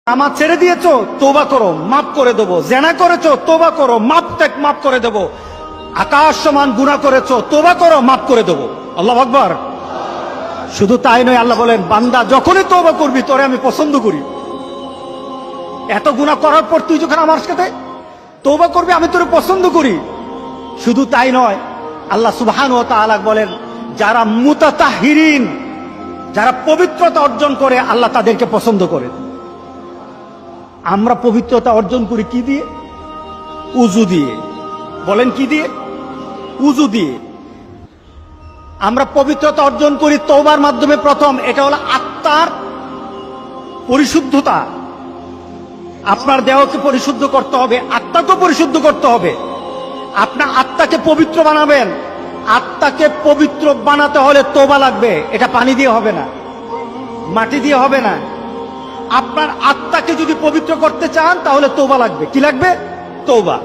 নামাজ ছেড়ে দিয়েছো, তওবা করো, মাফ করে দেবো। জেনা করেছো, তওবা করো, মাফ করে দেবো। আকাশ সমান গুনাহ করেছো, তওবা করো, মাফ করে দেবো। আল্লাহু আকবার। শুধু তাই নয়, আল্লাহ বলেন, বান্দা যখনই তওবা করবি তোরে আমি পছন্দ করি। এত গুনাহ করার পর তুই যখন আমার সাথে তওবা করবি, আমি তোরে পছন্দ করি। শুধু তাই নয়, আল্লাহ সুবহানাহু ওয়া তাআলা বলেন, যারা মুতাতাহহিরিন, যারা পবিত্রতা অর্জন করে, আল্লাহ তাদেরকে পছন্দ করে। আমরা পবিত্রতা অর্জন করি কি দিয়ে? উযু দিয়ে। বলেন কি দিয়ে? উযু দিয়ে। আমরা পবিত্রতা অর্জন করি তওবার মাধ্যমে। প্রথম, এটা হলো আত্মার পরিশুদ্ধতা। আপনার দেহকে পরিশুদ্ধ করতে হবে, আত্মাকে পরিশুদ্ধ করতে হবে। আপনার আত্মাকে পবিত্র বানাবেন। আত্মাকে পবিত্র বানাতে হলে তওবা লাগবে। এটা পানি দিয়ে হবে না, মাটি দিয়ে হবে না। আপনার আত্মাকে যদি পবিত্র করতে চান তাহলে তওবা লাগবে। কি লাগবে? তওবা।